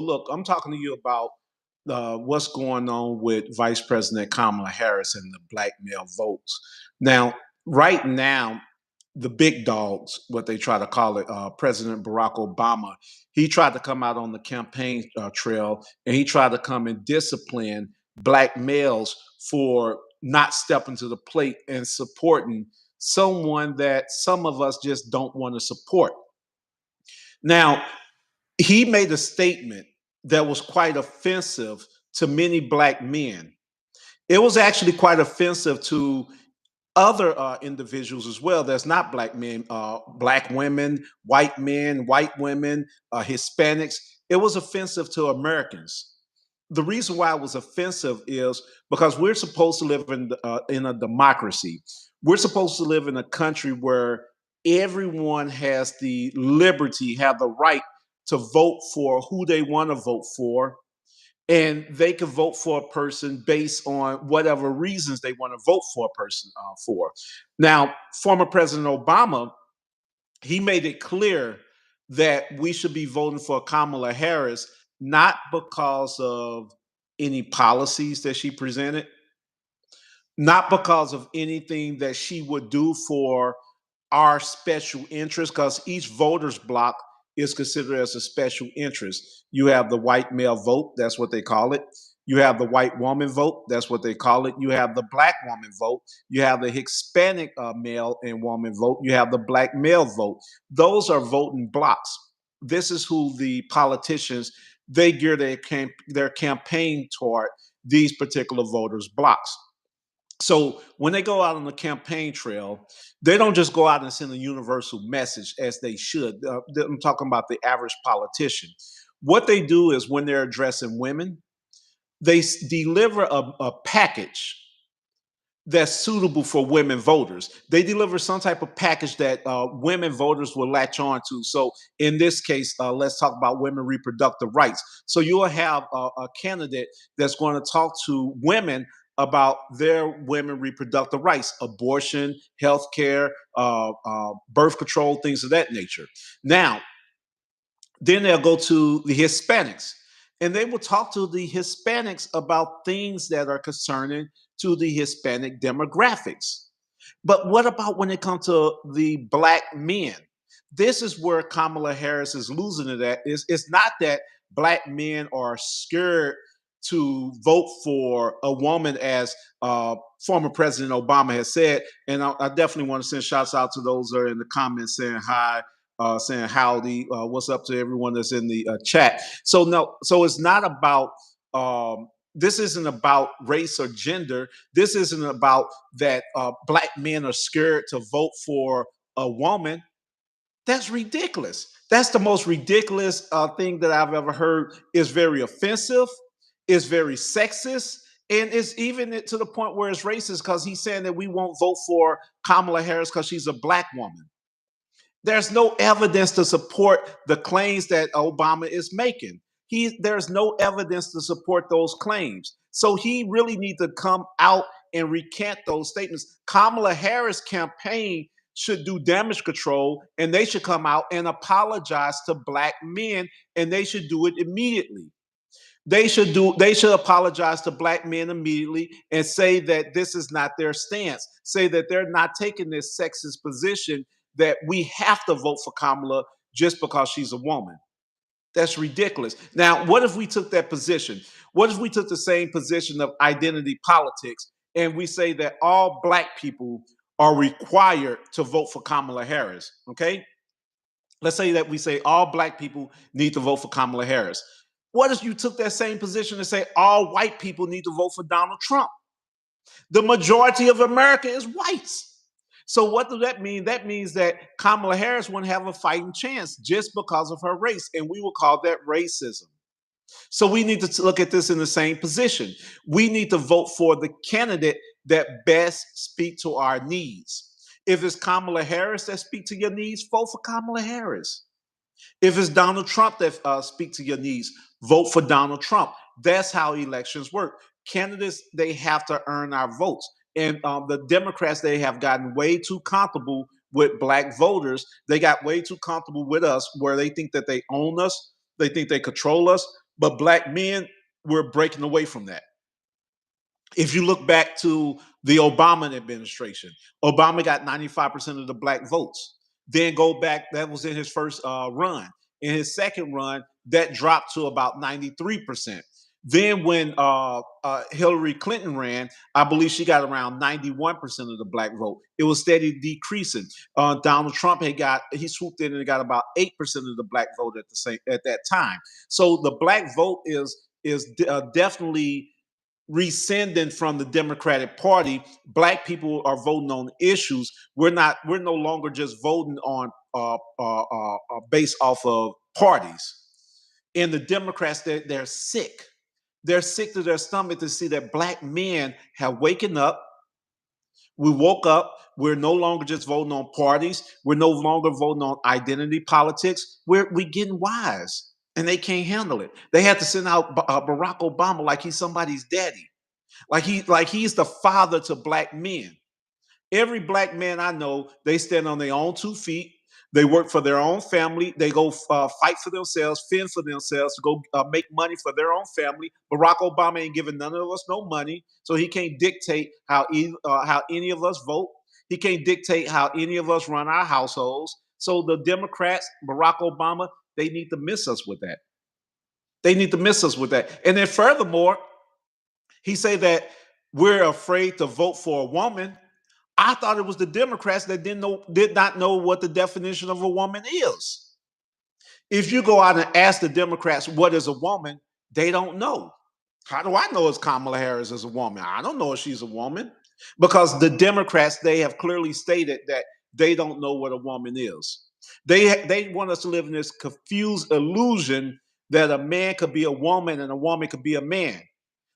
Look, I'm talking to you about what's going on with Vice President Kamala Harris and the black male votes. Now, right now, the big dogs, what they try to call it, President Barack Obama, he tried to come out on the campaign trail and he tried to come and discipline black males for not stepping to the plate and supporting someone that some of us just don't want to support. Now, he made a statement that was quite offensive to many black men. It was actually quite offensive to other individuals as well. That's not black men, black women, white women, Hispanics. It was offensive to Americans. The reason why it was offensive is because we're supposed to live in a democracy. We're supposed to live in a country where everyone has the liberty, have the right to vote for who they want to vote for, and they can vote for a person based on whatever reasons they want to vote for a person for. Now, former President Obama, he made it clear that we should be voting for Kamala Harris not because of any policies that she presented, not because of anything that she would do for our special interest, because each voter's block is considered as a special interest. You have the white male vote, that's what they call it. You have the white woman vote, that's what they call it. You have the black woman vote. You have the Hispanic male and woman vote. You have the black male vote. Those are voting blocks. This is who the politicians, they gear their campaign toward, these particular voters blocks. So when they go out on the campaign trail, they don't just go out and send a universal message as they should. I'm talking about the average politician. What they do is when they're addressing women, they deliver a package that's suitable for women voters. They deliver some type of package that women voters will latch on to. So in this case, let's talk about women reproductive rights. So you'll have a candidate that's going to talk to women about their women reproductive rights, abortion, health care, birth control, things of that nature. Now, then they'll go to the Hispanics and they will talk to the Hispanics about things that are concerning to the Hispanic demographics. But what about when it comes to the black men? This is where Kamala Harris is losing it at. It's not that black men are scared to vote for a woman, as former President Obama has said. And I definitely want to send shouts out to those that are in the comments saying hi, saying howdy, what's up to everyone that's in the chat. So no, so it's not about this isn't about race or gender. This isn't about that black men are scared to vote for a woman. That's ridiculous. That's the most ridiculous thing that I've ever heard. Is very offensive. It's very sexist. And it's even to the point where it's racist because he's saying that we won't vote for Kamala Harris because she's a black woman. There's no evidence to support the claims that Obama is making. There's no evidence to support those claims. So he really needs to come out and recant those statements. Kamala Harris campaign should do damage control and they should come out and apologize to black men, and they should do it immediately. They should apologize to black men immediately and say that this is not their stance. Say that they're not taking this sexist position that we have to vote for Kamala just because she's a woman. That's ridiculous. Now, what if we took that position? What if we took the same position of identity politics and we say that all black people are required to vote for Kamala Harris? Okay. Let's say that we say all black people need to vote for Kamala Harris. What if you took that same position and say all white people need to vote for Donald Trump? The majority of America is whites. So what does that mean? That means that Kamala Harris wouldn't have a fighting chance just because of her race, and we will call that racism. So we need to look at this in the same position. We need to vote for the candidate that best speak to our needs. If it's Kamala Harris that speak to your needs, vote for Kamala Harris. If it's Donald Trump that speak to your needs, vote for Donald Trump. That's how elections work. Candidates, they have to earn our votes. And the Democrats, they have gotten way too comfortable with black voters. They got way too comfortable with us where they think that they own us. They think they control us. But black men, we're breaking away from that. If you look back to the Obama administration, Obama got 95% of the black votes. Then go back, that was in his first run. In his second run, that dropped to about 93%. Then when Hillary Clinton ran, I believe she got around 91% of the black vote. It was steady decreasing. Donald Trump he swooped in and got about 8% of the black vote at that time. So the black vote is definitely rescinding from the Democratic Party. Black people are voting on issues. We're no longer just voting on based off of parties. And the Democrats, they're sick. They're sick to their stomach to see that black men have waken up. We woke up. We're no longer just voting on parties. We're no longer voting on identity politics. We getting wise, and they can't handle it. They had to send out Barack Obama like he's somebody's daddy, like he's the father to black men. Every black man I know, they stand on their own 2 feet. They work for their own family. They go fight for themselves, fend for themselves, to go make money for their own family. Barack Obama ain't giving none of us no money, so he can't dictate how any of us vote. He can't dictate how any of us run our households. So the Democrats, Barack Obama, they need to miss us with that. They need to miss us with that. And then furthermore, he say that we're afraid to vote for a woman. I thought it was the Democrats that did not know what the definition of a woman is. If you go out and ask the Democrats what is a woman, they don't know. How do I know it's Kamala Harris is a woman? I don't know if she's a woman, because the Democrats, they have clearly stated that they don't know what a woman is. They want us to live in this confused illusion that a man could be a woman and a woman could be a man.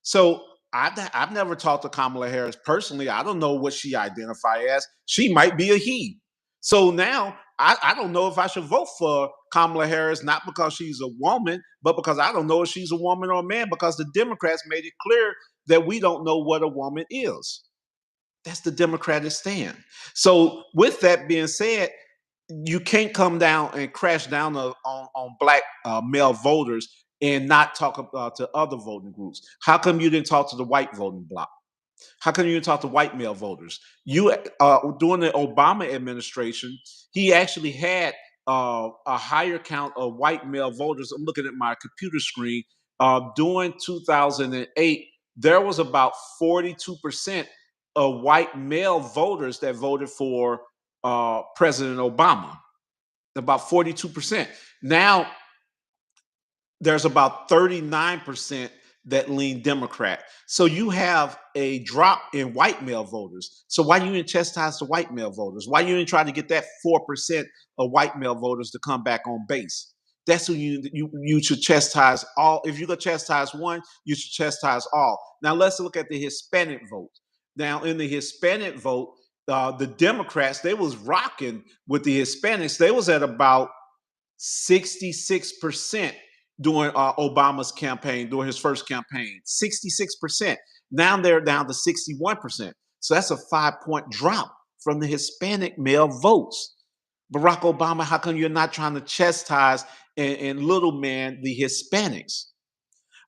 So I've never talked to Kamala Harris personally. I don't know what she identify as. She might be a he. So now I don't know if I should vote for Kamala Harris, not because she's a woman, but because I don't know if she's a woman or a man, because the Democrats made it clear that we don't know what a woman is. That's the Democratic stand. So with that being said, you can't come down and crash down on black male voters and not talk about to other voting groups. How come you didn't talk to the white voting bloc? How come you didn't talk to white male voters? You during the Obama administration, he actually had a higher count of white male voters. I'm looking at my computer screen. During 2008, there was about 42% of white male voters that voted for President Obama. About 42%. Now there's about 39% that lean Democrat. So you have a drop in white male voters. So why you didn't chastise the white male voters? Why you didn't try to get that 4% of white male voters to come back on base? That's who you should chastise all. If you could chastise one, you should chastise all. Now let's look at the Hispanic vote. Now in the Hispanic vote, the Democrats, they was rocking with the Hispanics. They was at about 66% during Obama's campaign, during his first campaign. 66%. Now they're down to 61%. So that's a 5-point drop from the Hispanic male votes. Barack Obama, how come you're not trying to chastise and little man the Hispanics?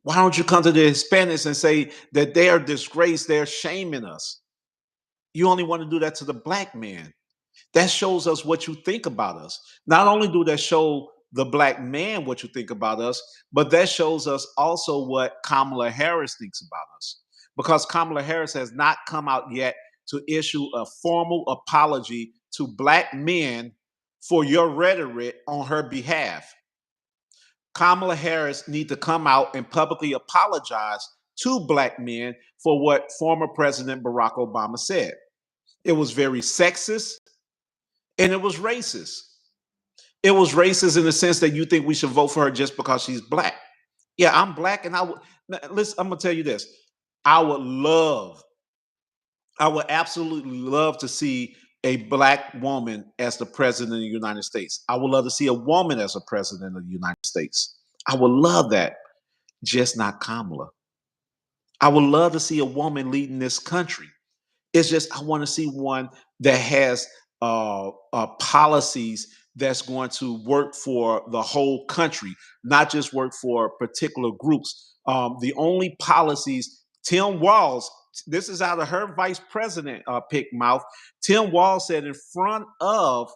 Why don't you come to the Hispanics and say that they are disgraced, they're shaming us? You only want to do that to the black man. That shows us what you think about us. Not only do that show the black man what you think about us, but that shows us also what Kamala Harris thinks about us. Because Kamala Harris has not come out yet to issue a formal apology to black men for your rhetoric on her behalf. Kamala Harris needs to come out and publicly apologize to black men for what former President Barack Obama said. It was very sexist, and it was racist. It was racist in the sense that you think we should vote for her just because she's black. Yeah, I'm black, and I would listen. I'm gonna tell you this. I would love, I would absolutely love to see a black woman as the president of the United States. I would love to see a woman as a president of the United States. I would love that, just not Kamala. I would love to see a woman leading this country. It's just I want to see one that has policies that's going to work for the whole country, not just work for particular groups. The only policies, Tim Walz, this is out of her vice president pick mouth. Tim Walz said in front of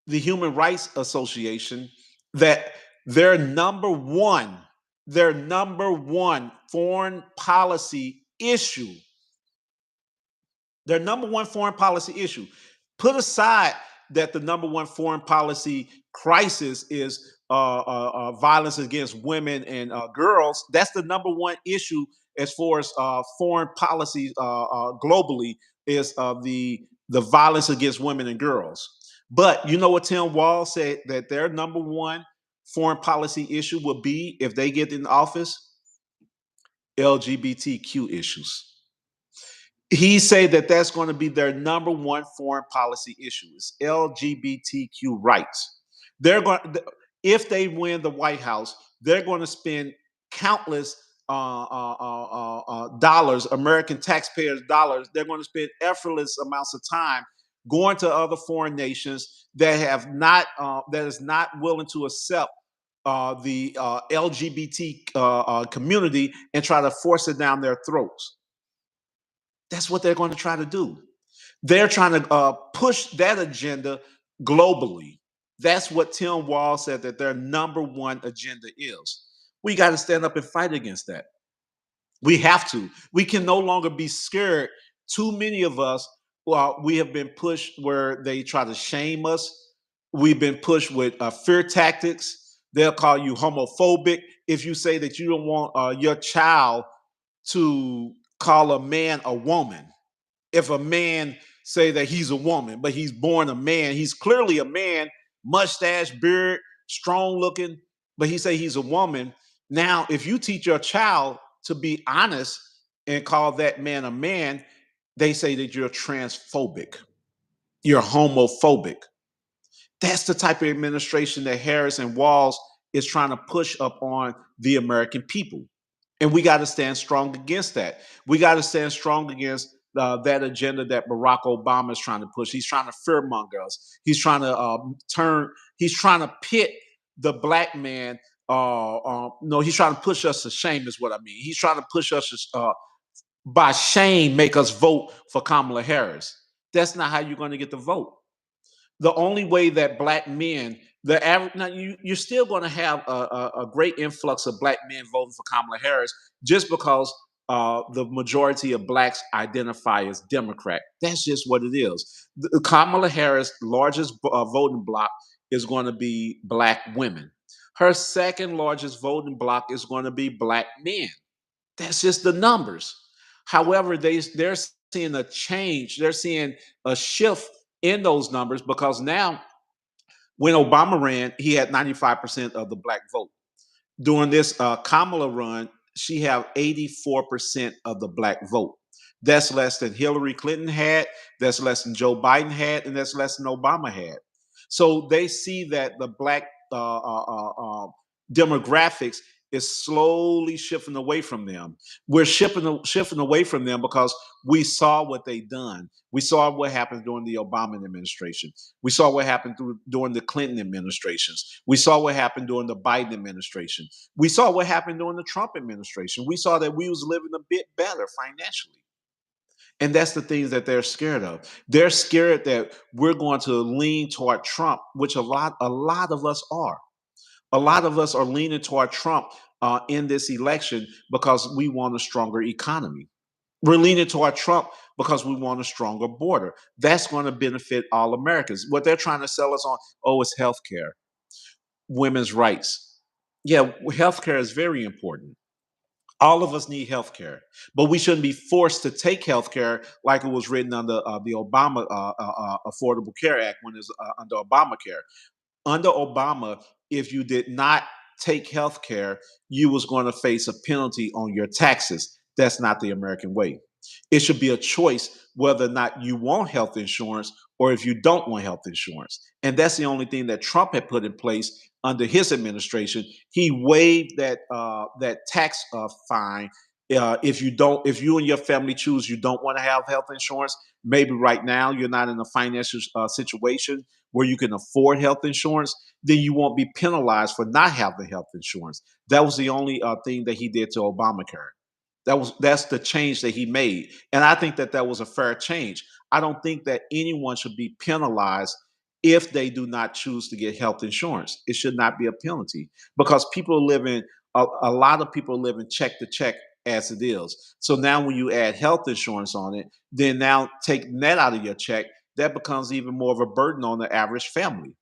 the Human Rights Association that their number one, their number one foreign policy issue, their number one foreign policy issue. Put aside that the number one foreign policy crisis is violence against women and girls. That's the number one issue as far as foreign policy globally is the violence against women and girls. But you know what Tim Wall said that their number one foreign policy issue will be if they get in office? LGBTQ issues. He said that that's going to be their number one foreign policy issue is LGBTQ rights. They're going if they win the White House, they're going to spend countless dollars, American taxpayers' dollars. They're going to spend effortless amounts of time going to other foreign nations that have not that is not willing to accept the LGBT community and try to force it down their throats. That's what they're going to try to do. They're trying to push that agenda globally. That's what Tim Wall said that their number one agenda is. We got to stand up and fight against that. We have to. We can no longer be scared. Too many of us, well, we have been pushed where they try to shame us. We've been pushed with fear tactics. They'll call you homophobic if you say that you don't want your child to call a man a woman. If a man say that he's a woman, but he's born a man, he's clearly a man, mustache, beard, strong looking, but he say he's a woman. Now, if you teach your child to be honest and call that man a man, they say that you're transphobic, you're homophobic. That's the type of administration that Harris and Walz is trying to push up on the American people. And we got to stand strong against that. We got to stand strong against that agenda that Barack Obama is trying to push. He's trying to fearmonger us. He's trying to he's trying to pit the black man. No, he's trying to push us to shame, is what I mean. He's trying to push us by shame, make us vote for Kamala Harris. That's not how you're going to get the vote. The only way that black men, the average, now you're still going to have a great influx of black men voting for Kamala Harris just because the majority of blacks identify as Democrat. That's just what it is. Kamala Harris' largest voting bloc is going to be black women. Her second largest voting bloc is going to be black men. That's just the numbers. However, they're seeing a change. They're seeing a shift in those numbers because now when Obama ran, he had 95% of the black vote. During this Kamala run, she have 84% of the black vote. That's less than Hillary Clinton had, that's less than Joe Biden had, and that's less than Obama had. So they see that the black demographics is slowly shifting away from them. We're shifting away from them because we saw what they done. We saw what happened during the Obama administration. We saw what happened during the Clinton administrations. We saw what happened during the Biden administration. We saw what happened during the Trump administration. We saw that we was living a bit better financially. And that's the things that they're scared of. They're scared that we're going to lean toward Trump, which a lot of us are. A lot of us are leaning toward Trump in this election because we want a stronger economy. We're leaning toward Trump because we want a stronger border. That's going to benefit all Americans. What they're trying to sell us on, oh, it's health care, women's rights. Yeah, health care is very important. All of us need health care, but we shouldn't be forced to take health care like it was written under the Obama Affordable Care Act when it's under Obamacare. Under Obama, if you did not take health care, you was going to face a penalty on your taxes. That's not the American way. It should be a choice whether or not you want health insurance or if you don't want health insurance. And that's the only thing that Trump had put in place under his administration. He waived that tax fine. If you and your family choose you don't want to have health insurance, maybe right now you're not in a financial situation where you can afford health insurance, then you won't be penalized for not having health insurance. That was the only thing that he did to Obamacare. That's the change that he made, and I think that that was a fair change. I don't think that anyone should be penalized if they do not choose to get health insurance. It should not be a penalty because people live in a lot of people live in check to check as it is. So now when you add health insurance on it, then now taking that out of your check, that becomes even more of a burden on the average family.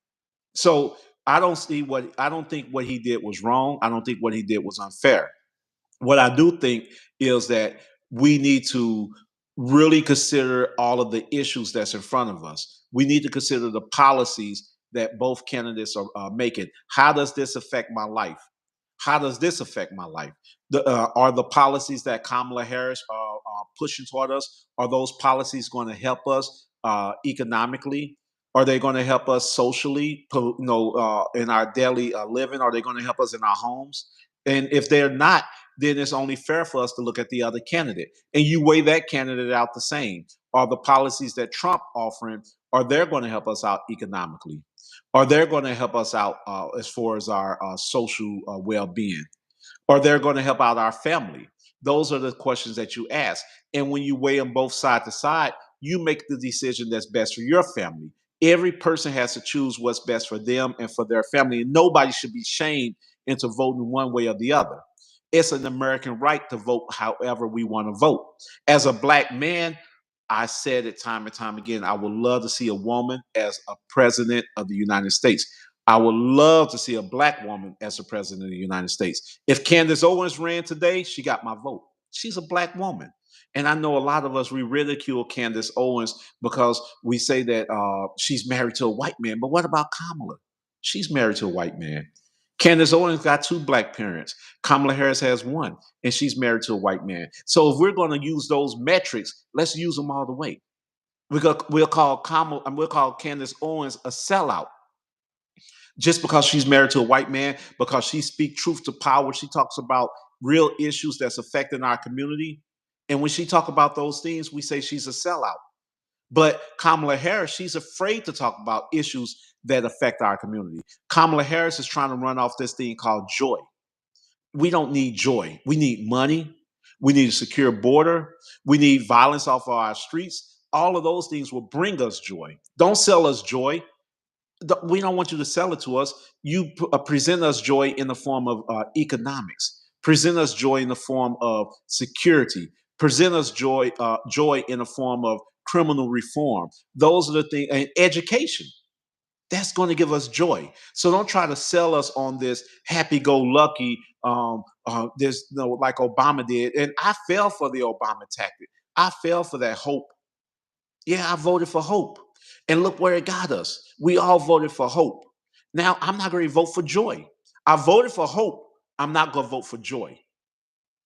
So I don't think what he did was wrong. I don't think what he did was unfair. What I do think is that we need to really consider all of the issues that's in front of us. We need to consider the policies that both candidates are making. How does this affect my life? How does this affect my life? Are the policies that Kamala Harris are pushing toward us, are those policies going to help us economically? Are they going to help us socially, in our daily living? Are they going to help us in our homes? And if they're not, then it's only fair for us to look at the other candidate. And you weigh that candidate out the same. Are the policies that Trump offering, are they going to help us out economically? Are they going to help us out as far as our social well-being? Or they're going to help out our family? Those are the questions that you ask. And when you weigh them both side to side, you make the decision that's best for your family. Every person has to choose what's best for them and for their family. And nobody should be shamed into voting one way or the other. It's an American right to vote however we want to vote. As a black man, I said it time and time again. I would love to see a woman as a president of the United States. I would love to see a black woman as a president of the United States. If Candace Owens ran today, she got my vote. She's a black woman. And I know a lot of us, we ridicule Candace Owens because we say that she's married to a white man. But what about Kamala? She's married to a white man. Candace Owens got two black parents. Kamala Harris has one, and she's married to a white man. So if we're going to use those metrics, let's use them all the way. We'll call Candace Owens a sellout just because she's married to a white man, because she speaks truth to power. She talks about real issues that's affecting our community. And when she talk about those things, we say she's a sellout. But Kamala Harris, she's afraid to talk about issues that affect our community. Kamala Harris is trying to run off this thing called joy. We don't need joy. We need money. We need a secure border. We need violence off of our streets. All of those things will bring us joy. Don't sell us joy. We don't want you to sell it to us. You present us joy in the form of economics. Present us joy in the form of security. Present us joy in the form of criminal reform. Those are the things, and education. That's going to give us joy. So don't try to sell us on this happy-go-lucky. This, like Obama did, and I fell for the Obama tactic. I fell for that hope. Yeah, I voted for hope. And look where it got us. We all voted for hope. Now, I'm not going to vote for joy. I voted for hope. I'm not going to vote for joy.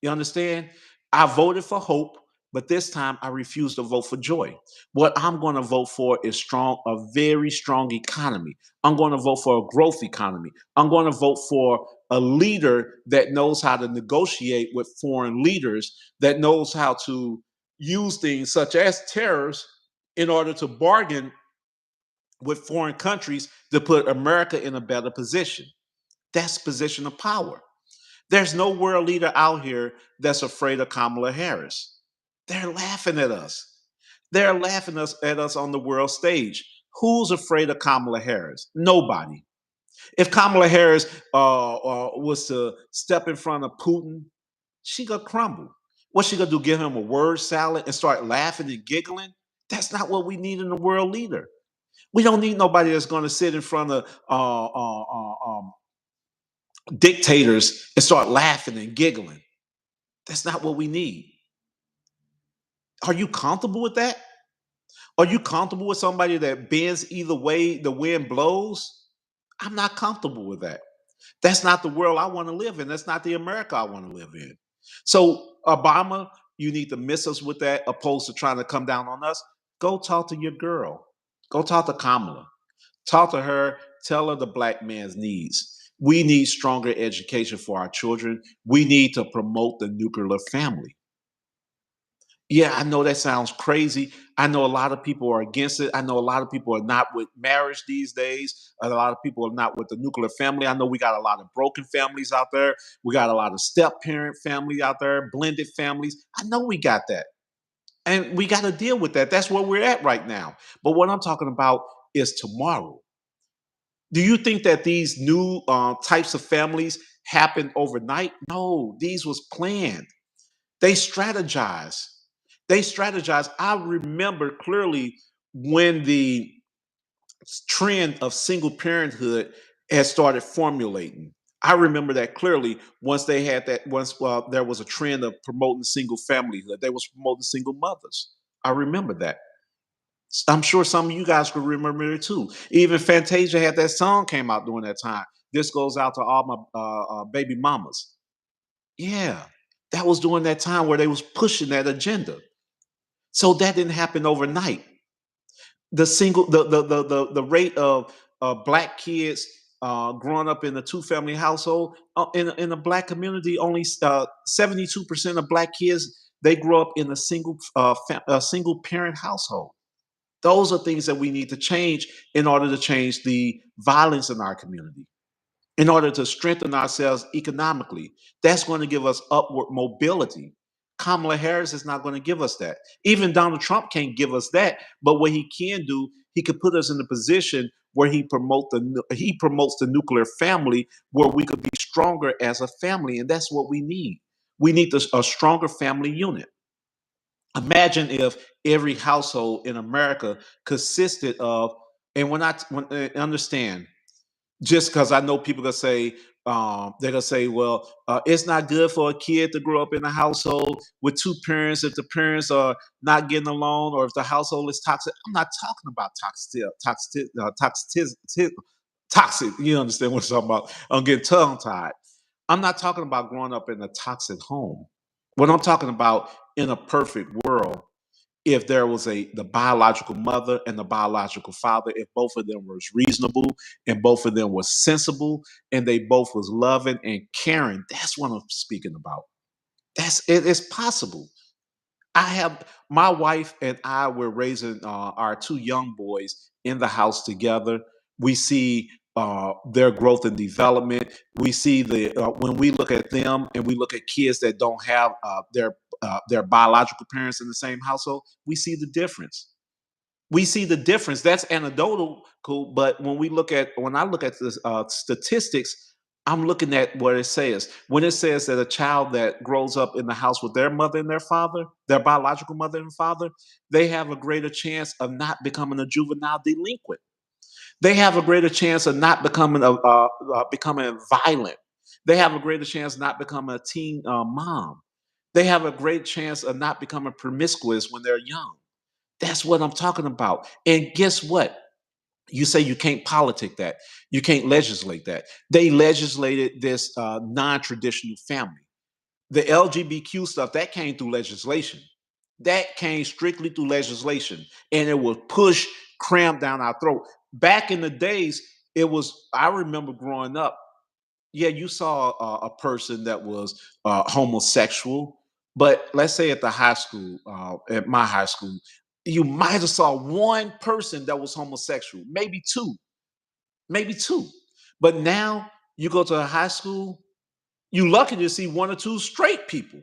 You understand? I voted for hope, but this time I refuse to vote for joy. What I'm going to vote for is a very strong economy. I'm going to vote for a growth economy. I'm going to vote for a leader that knows how to negotiate with foreign leaders, that knows how to use things such as tariffs in order to bargain with foreign countries to put America in a better position. That's position of power. There's no world leader out here that's afraid of Kamala Harris. They're laughing at us. They're laughing at us on the world stage. Who's afraid of Kamala Harris? Nobody. If Kamala Harris was to step in front of Putin, she gonna crumble. What's she gonna do? Give him a word salad and start laughing and giggling? That's not what we need in a world leader. We don't need nobody that's going to sit in front of dictators and start laughing and giggling. That's not what we need. Are you comfortable with that? Are you comfortable with somebody that bends either way the wind blows? I'm not comfortable with that. That's not the world I want to live in. That's not the America I want to live in. So, Obama, you need to miss us with that, opposed to trying to come down on us. Go talk to your girl. Go talk to Kamala. Talk to her, tell her the black man's needs. We need stronger education for our children. We need to promote the nuclear family. Yeah, I know that sounds crazy. I know a lot of people are against it. I know a lot of people are not with marriage these days. A lot of people are not with the nuclear family. I know we got a lot of broken families out there. We got a lot of step parent family out there, blended families. I know we got that. And we got to deal with that. That's where we're at right now. But what I'm talking about is tomorrow. Do you think that these new types of families happened overnight? No, these was planned. They strategize. They strategize. I remember clearly when the trend of single parenthood had started formulating. I remember that clearly once they had that, once there was a trend of promoting single familyhood, they was promoting single mothers. I remember that. I'm sure some of you guys could remember it too. Even Fantasia had that song came out during that time. This goes out to all my baby mamas. Yeah, that was during that time where they was pushing that agenda. So that didn't happen overnight. The rate of black kids growing up in a two family household in the black community, only 72% of black kids they grow up in a single parent household. Those are things that we need to change in order to change the violence in our community, in order to strengthen ourselves economically. That's going to give us upward mobility. Kamala Harris is not going to give us that. Even Donald Trump can't give us that. But what he can do, he could put us in a position where he promotes the nuclear family, where we could be stronger as a family, and that's what we need. We need a stronger family unit. Imagine if every household in America consisted of, and understand, just because I know people gonna say they're gonna say, well, it's not good for a kid to grow up in a household with two parents if the parents are not getting along or if the household is toxic. I'm not talking about toxic. You understand what I'm talking about? I'm getting tongue tied. I'm not talking about growing up in a toxic home. What I'm talking about, in a perfect world, if there was the biological mother and the biological father, if both of them was reasonable and both of them was sensible and they both was loving and caring, that's what I'm speaking about. It's possible. I have My wife and I were raising our two young boys in the house together. We see their growth and development. We see when we look at them and we look at kids that don't have their biological parents in the same household. We see the difference. We see the difference. That's anecdotal, cool. But when I look at the statistics, I'm looking at what it says. When it says that a child that grows up in the house with their mother and their father, their biological mother and father, they have a greater chance of not becoming a juvenile delinquent. They have a greater chance of not becoming violent. They have a greater chance of not becoming a teen mom. They have a great chance of not becoming promiscuous when they're young. That's what I'm talking about. And guess what? You say you can't politic that. You can't legislate that. They legislated this non-traditional family. The LGBTQ stuff that came through legislation. That came strictly through legislation, and it was push crammed down our throat. Back in the days, it was. I remember growing up. Yeah, you saw a person that was homosexual, but let's say at the high school, at my high school, you might have saw one person that was homosexual, maybe two. But now you go to a high school, you lucky to see one or two straight people.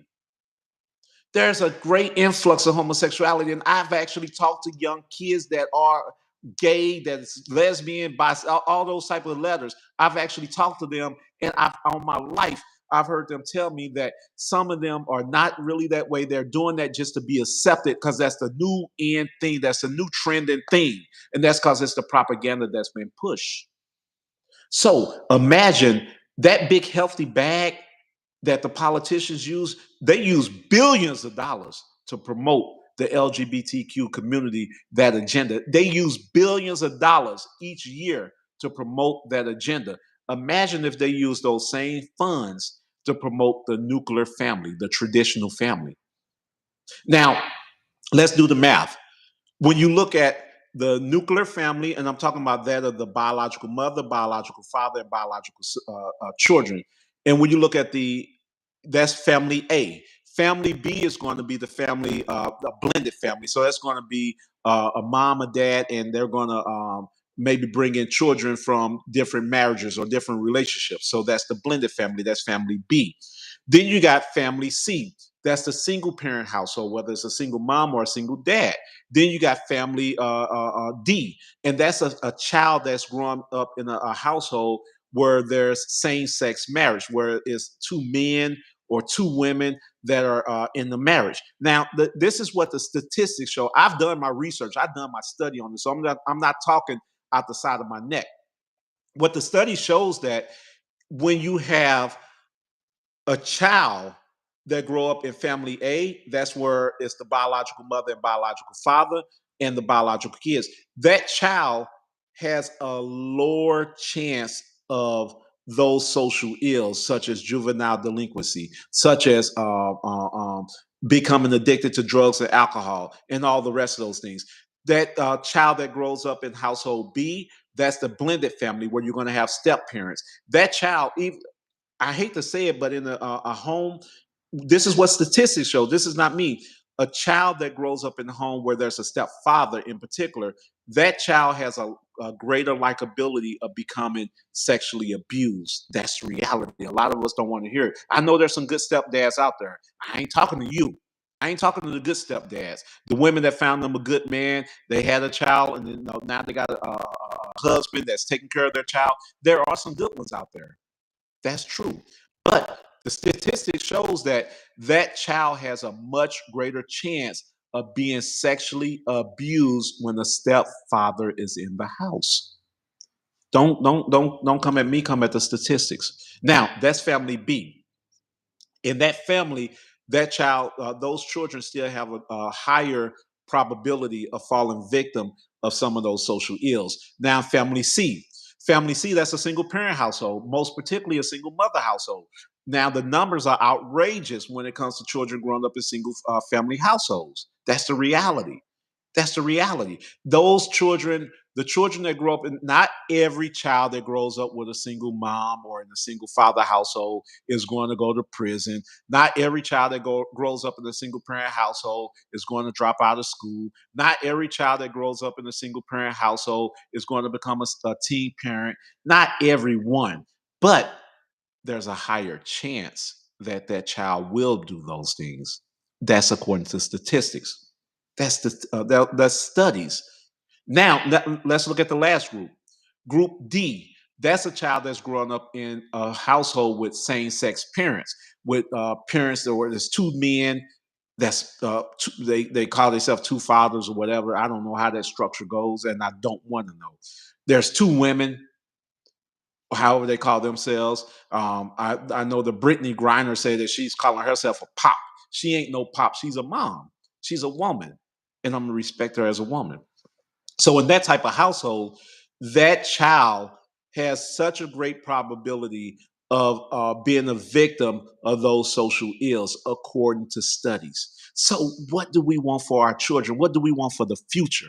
There's a great influx of homosexuality, and I've actually talked to young kids that are gay, that's lesbian, all those type of letters. I've actually talked to them, and on my life, I've heard them tell me that some of them are not really that way. They're doing that just to be accepted because that's the new in thing, that's the new trending thing, and that's because it's the propaganda that's been pushed. So imagine that big healthy bag that the politicians use. They use billions of dollars to promote the LGBTQ community, that agenda. They use billions of dollars each year to promote that agenda. Imagine if they use those same funds to promote the nuclear family, the traditional family. Now, let's do the math. When you look at the nuclear family, and I'm talking about that of the biological mother, biological father, and biological children, and when you look at that's family A. Family B is going to be the family, a blended family. So that's going to be a mom, a dad, and they're going to maybe bring in children from different marriages or different relationships. So that's the blended family. That's family B. Then you got family C. That's the single parent household, whether it's a single mom or a single dad. Then you got family D, and that's a child that's grown up in a household where there's same sex marriage, where it's two men or two women that are in the marriage. Now, this is what the statistics show. I've done my research. I've done my study on this. So I'm not talking out the side of my neck. What the study shows that when you have a child that grow up in family A, that's where it's the biological mother and biological father and the biological kids. That child has a lower chance of those social ills, such as juvenile delinquency, such as becoming addicted to drugs and alcohol, and all the rest of those things. That child that grows up in household B, that's the blended family where you're going to have step parents. That child, even I hate to say it, but in a home, this is what statistics show. This is not me. A child that grows up in a home where there's a stepfather in particular, that child has a greater likability of becoming sexually abused. That's reality. A lot of us don't want to hear it. I know there's some good stepdads out there. I ain't talking to you. I ain't talking to the good stepdads. The women that found them a good man, they had a child, and then now they got a husband that's taking care of their child. There are some good ones out there. That's true. But the statistics shows that that child has a much greater chance of being sexually abused when the stepfather is in the house. Don't come at me, come at the statistics. Now, that's family B. In that family, that child, those children still have a higher probability of falling victim of some of those social ills. Now, family C. Family C, that's a single parent household, most particularly a single mother household. Now, the numbers are outrageous when it comes to children growing up in single family households. That's the reality. That's the reality. Those children, the children that grow up in, not every child that grows up with a single mom or in a single father household is going to go to prison. Not every child that grows up in a single parent household is going to drop out of school. Not every child that grows up in a single parent household is going to become a teen parent. Not everyone, but there's a higher chance that that child will do those things. That's according to statistics. That's studies. Now let's look at the last group. Group D. That's a child that's grown up in a household with same-sex parents, with parents that were there's two men. They call themselves two fathers or whatever. I don't know how that structure goes, and I don't want to know. There's two women, however they call themselves. I know the Brittany Griner say that she's calling herself a pop. She ain't no pop. She's a mom. She's a woman, and I'm gonna respect her as a woman. So in that type of household, that child has such a great probability of being a victim of those social ills, according to studies. So, what do we want for our children? What do we want for the future?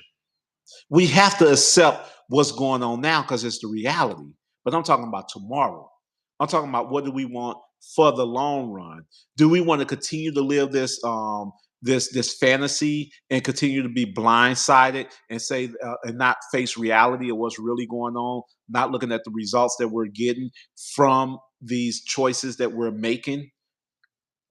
We have to accept what's going on now because it's the reality. But I'm talking about tomorrow. I'm talking about what do we want for the long run? Do we want to continue to live this fantasy and continue to be blindsided and say and not face reality of what's really going on, not looking at the results that we're getting from these choices that we're making?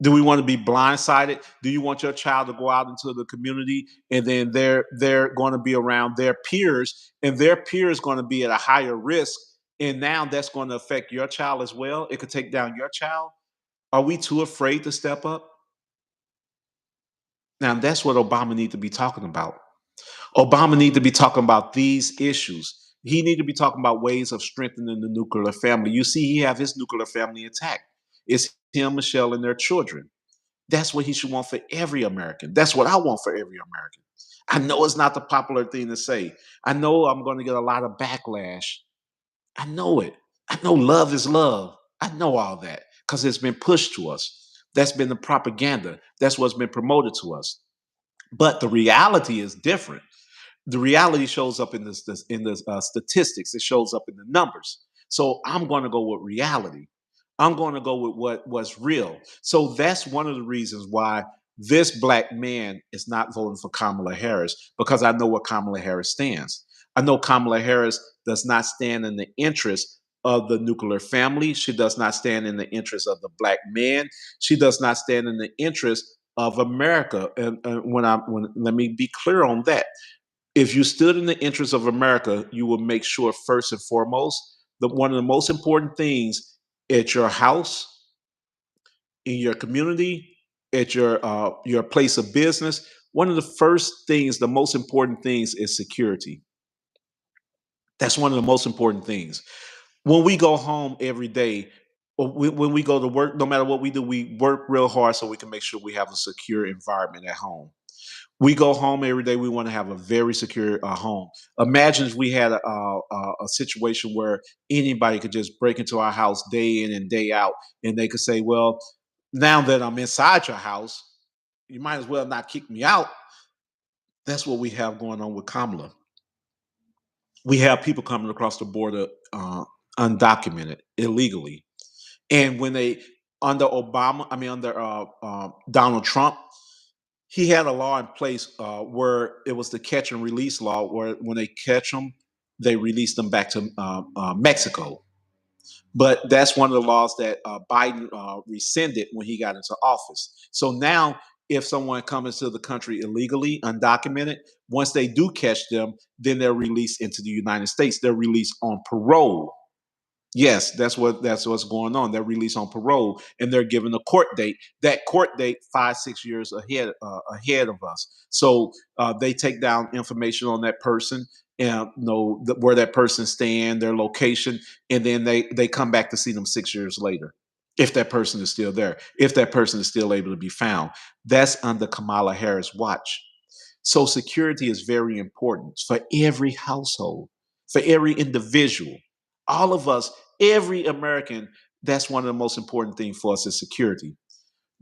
Do we want to be blindsided? Do you want your child to go out into the community and then they're going to be around their peers and their peers going to be at a higher risk, and now that's going to affect your child as well? It could take down your child. Are we too afraid to step up? Now that's what Obama needs to be talking about. Obama need to be talking about these issues. He need to be talking about ways of strengthening the nuclear family. You see, he have his nuclear family intact. It's him, Michelle, and their children. That's what he should want for every American. That's what I want for every American. I know it's not the popular thing to say. I know I'm going to get a lot of backlash. I know it. I know love is love. I know all that because it's been pushed to us. That's been the propaganda. That's what's been promoted to us. But the reality is different. The reality shows up in the statistics. It shows up in the numbers. So I'm going to go with reality. I'm going to go with what's real. So that's one of the reasons why this black man is not voting for Kamala Harris, because I know where Kamala Harris stands. I know Kamala Harris does not stand in the interest of the nuclear family. She does not stand in the interest of the black man. She does not stand in the interest of America. And when let me be clear on that. If you stood in the interest of America, you will make sure first and foremost that one of the most important things at your house, in your community, at your place of business, one of the first things, the most important things is security. That's one of the most important things. When we go home every day, or when we go to work, no matter what we do, we work real hard so we can make sure we have a secure environment at home. We go home every day. We want to have a very secure home. Imagine if we had a situation where anybody could just break into our house day in and day out, and they could say, "Well, now that I'm inside your house, you might as well not kick me out." That's what we have going on with Kamala. We have people coming across the border undocumented, illegally, and when they under Obama, I mean under Donald Trump, he had a law in place where it was the catch and release law, where when they catch them, they release them back to Mexico. But that's one of the laws that Biden rescinded when he got into office. So now, if someone comes into the country illegally, undocumented, once they do catch them, then they're released into the United States. They're released on parole. Yes, that's what's going on. They're released on parole, and they're given a court date. That court date 5 6 years ahead of us. So they take down information on that person and know where that person stand, their location, and then they come back to see them 6 years later. If that person is still there, if that person is still able to be found, that's under Kamala Harris' watch. So security is very important for every household, for every individual, all of us, every American. That's one of the most important things for us is security.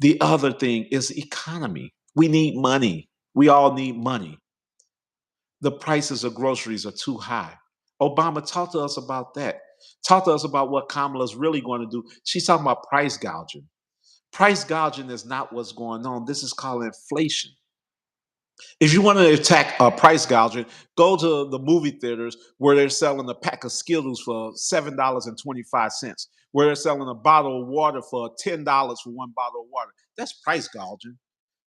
The other thing is economy. We need money. We all need money. The prices of groceries are too high. Obama, talk to us about that. Talk to us about what Kamala's really going to do. She's talking about price gouging. Price gouging is not what's going on. This is called inflation. If you want to attack price gouging, go to the movie theaters where they're selling a pack of Skittles for $7.25, where they're selling a bottle of water for $10 for one bottle of water. That's price gouging.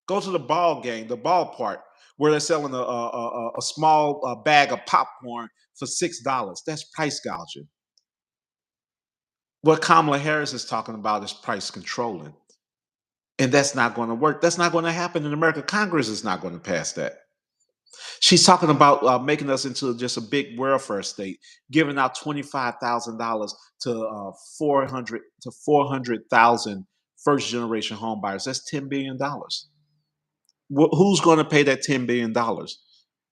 Go to the ball game, the ballpark, where they're selling a small bag of popcorn for $6. That's price gouging. What Kamala Harris is talking about is price controlling. And that's not going to work. That's not going to happen in America. Congress is not going to pass that. She's talking about making us into just a big welfare state, giving out $25,000 to 400,000 first generation home buyers. That's $10 billion. Who's going to pay that $10 billion?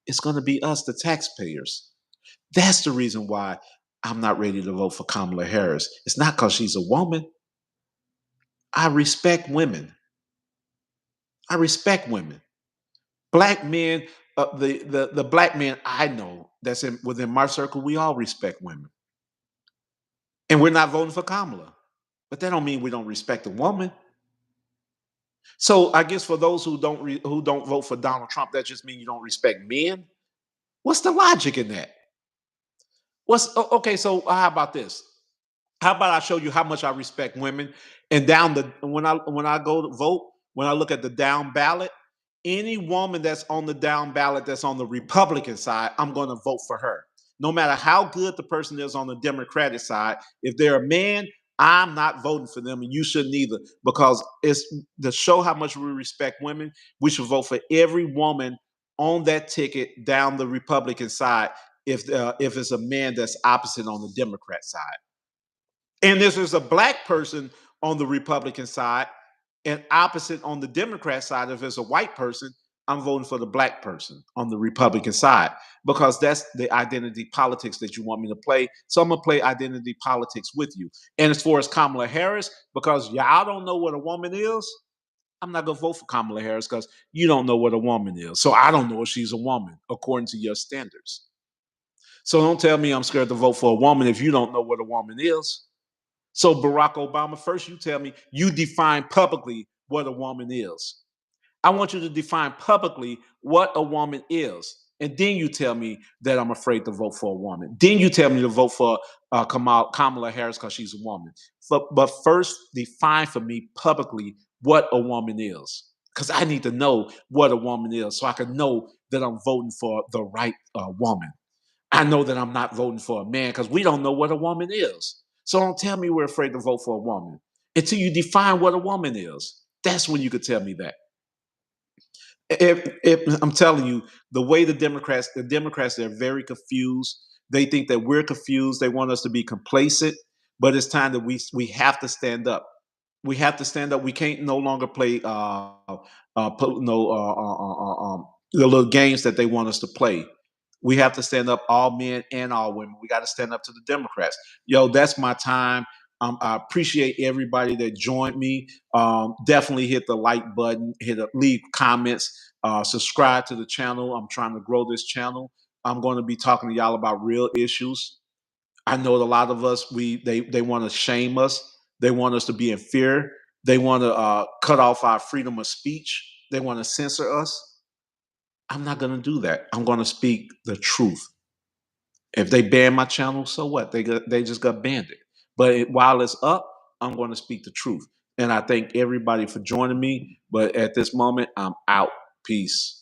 It's going to be us, the taxpayers. That's the reason why I'm not ready to vote for Kamala Harris. It's not because she's a woman. I respect women. I respect women. Black men, the black men I know that's within my circle, we all respect women, and we're not voting for Kamala. But that don't mean we don't respect a woman. So I guess for those who don't vote for Donald Trump, that just means you don't respect men. What's the logic in that? Okay? So how about this? How about I show you how much I respect women? And down the when I go to vote, when I look at the down ballot, any woman that's on the down ballot that's on the Republican side, I'm going to vote for her. No matter how good the person is on the Democratic side, if they're a man, I'm not voting for them, and you shouldn't either. Because it's to show how much we respect women. We should vote for every woman on that ticket down the Republican side. If it's a man that's opposite on the Democrat side. And if there's a black person on the Republican side and opposite on the Democrat side, if it's a white person, I'm voting for the black person on the Republican side because that's the identity politics that you want me to play. So I'm going to play identity politics with you. And as far as Kamala Harris, because y'all don't know what a woman is, I'm not going to vote for Kamala Harris because you don't know what a woman is. So I don't know if she's a woman according to your standards. So don't tell me I'm scared to vote for a woman if you don't know what a woman is. So Barack Obama, first you tell me, you define publicly what a woman is. I want you to define publicly what a woman is. And then you tell me that I'm afraid to vote for a woman. Then you tell me to vote for Kamala Harris because she's a woman. But first, define for me publicly what a woman is. Because I need to know what a woman is so I can know that I'm voting for the right woman. I know that I'm not voting for a man because we don't know what a woman is. So don't tell me we're afraid to vote for a woman until you define what a woman is. That's when you could tell me that. If I'm telling you, the Democrats, they're very confused. They think that we're confused. They want us to be complacent, but it's time that we have to stand up. We have to stand up. We can't no longer play no the little games that they want us to play. We have to stand up, all men and all women. We got to stand up to the Democrats. Yo, that's my time. I appreciate everybody that joined me. Definitely hit the like button, leave comments, subscribe to the channel. I'm trying to grow this channel. I'm going to be talking to y'all about real issues. I know a lot of us, they want to shame us. They want us to be in fear. They want to cut off our freedom of speech. They want to censor us. I'm not going to do that. I'm going to speak the truth. If they ban my channel, so what? They just got banned it. But while it's up, I'm going to speak the truth. And I thank everybody for joining me. But at this moment, I'm out. Peace.